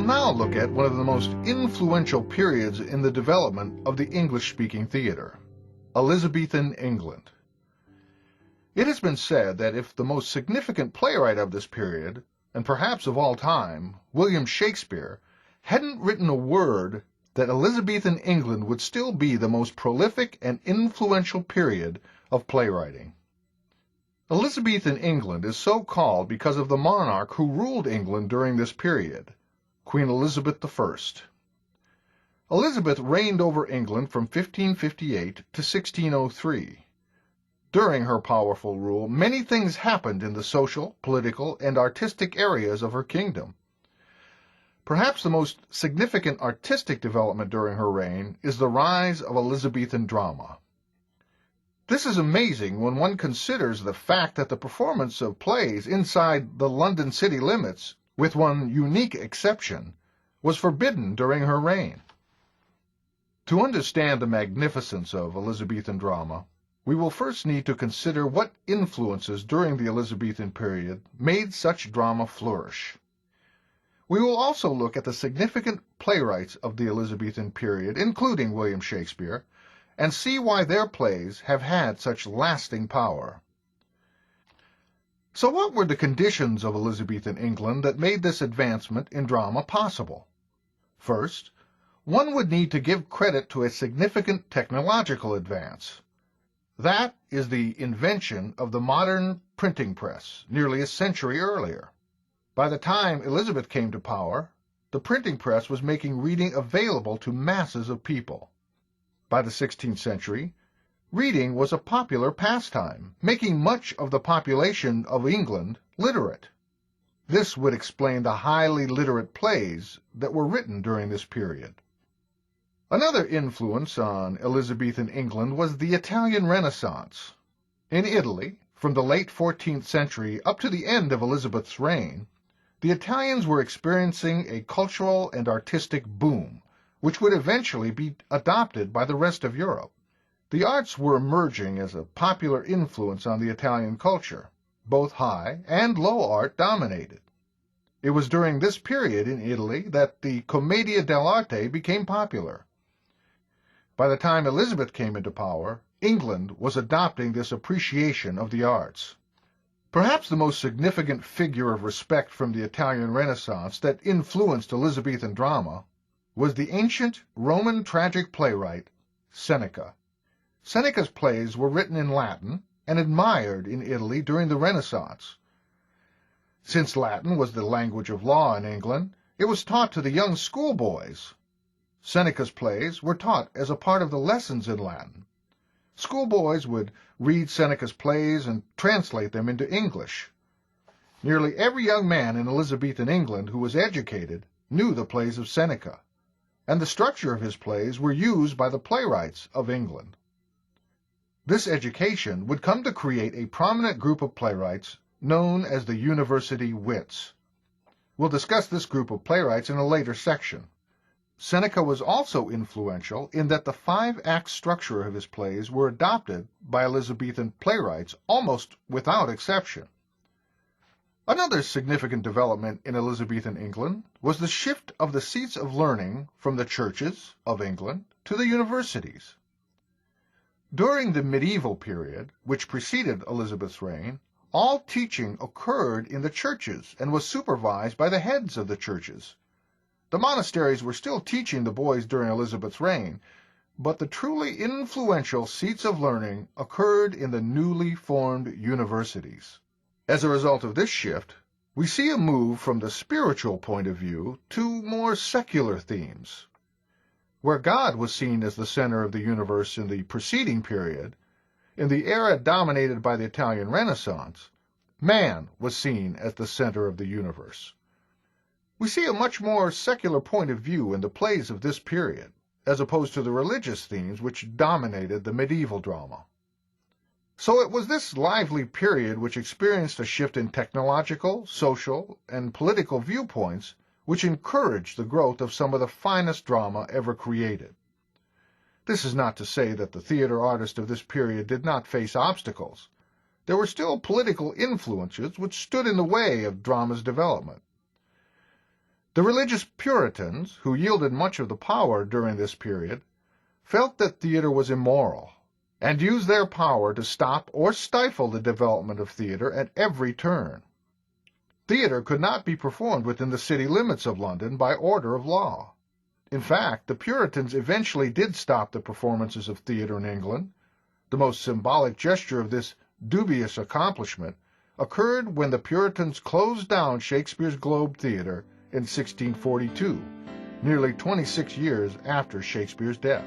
now look at one of the most influential periods in the development of the English-speaking theater, Elizabethan England. It has been said that if the most significant playwright of this period, and perhaps of all time, William Shakespeare, hadn't written a word, that Elizabethan England would still be the most prolific and influential period of playwriting. Elizabethan England is so called because of the monarch who ruled England during this period, Queen Elizabeth I. Elizabeth reigned over England from 1558 to 1603. During her powerful rule, many things happened in the social, political, and artistic areas of her kingdom. Perhaps the most significant artistic development during her reign is the rise of Elizabethan drama. This is amazing when one considers the fact that the performance of plays inside the London city limits, with one unique exception, was forbidden during her reign. To understand the magnificence of Elizabethan drama, we will first need to consider what influences during the Elizabethan period made such drama flourish. We will also look at the significant playwrights of the Elizabethan period, including William Shakespeare, and see why their plays have had such lasting power. So what were the conditions of Elizabethan England that made this advancement in drama possible? First, one would need to give credit to a significant technological advance. That is the invention of the modern printing press, nearly a century earlier. By the time Elizabeth came to power, the printing press was making reading available to masses of people. By the 16th century, reading was a popular pastime, making much of the population of England literate. This would explain the highly literate plays that were written during this period. Another influence on Elizabethan England was the Italian Renaissance. In Italy, from the late 14th century up to the end of Elizabeth's reign, the Italians were experiencing a cultural and artistic boom, which would eventually be adopted by the rest of Europe. The arts were emerging as a popular influence on the Italian culture. Both high and low art dominated. It was during this period in Italy that the commedia dell'arte became popular. By the time Elizabeth came into power, England was adopting this appreciation of the arts. Perhaps the most significant figure of respect from the Italian Renaissance that influenced Elizabethan drama was the ancient Roman tragic playwright Seneca. Seneca's plays were written in Latin and admired in Italy during the Renaissance. Since Latin was the language of law in England, it was taught to the young schoolboys. Seneca's plays were taught as a part of the lessons in Latin. Schoolboys would read Seneca's plays and translate them into English. Nearly every young man in Elizabethan England who was educated knew the plays of Seneca, and the structure of his plays were used by the playwrights of England. This education would come to create a prominent group of playwrights known as the University Wits. We'll discuss this group of playwrights in a later section. Seneca was also influential in that the 5-act structure of his plays were adopted by Elizabethan playwrights almost without exception. Another significant development in Elizabethan England was the shift of the seats of learning from the churches of England to the universities. During the medieval period, which preceded Elizabeth's reign, all teaching occurred in the churches and was supervised by the heads of the churches. The monasteries were still teaching the boys during Elizabeth's reign, but the truly influential seats of learning occurred in the newly formed universities. As a result of this shift, we see a move from the spiritual point of view to more secular themes. Where God was seen as the center of the universe in the preceding period, in the era dominated by the Italian Renaissance, man was seen as the center of the universe. We see a much more secular point of view in the plays of this period, as opposed to the religious themes which dominated the medieval drama. So it was this lively period which experienced a shift in technological, social, and political viewpoints which encouraged the growth of some of the finest drama ever created. This is not to say that the theater artists of this period did not face obstacles. There were still political influences which stood in the way of drama's development. The religious Puritans, who yielded much of the power during this period, felt that theater was immoral, and used their power to stop or stifle the development of theater at every turn. Theater could not be performed within the city limits of London by order of law. In fact, the Puritans eventually did stop the performances of theater in England. The most symbolic gesture of this dubious accomplishment occurred when the Puritans closed down Shakespeare's Globe Theatre in 1642, nearly 26 years after Shakespeare's death.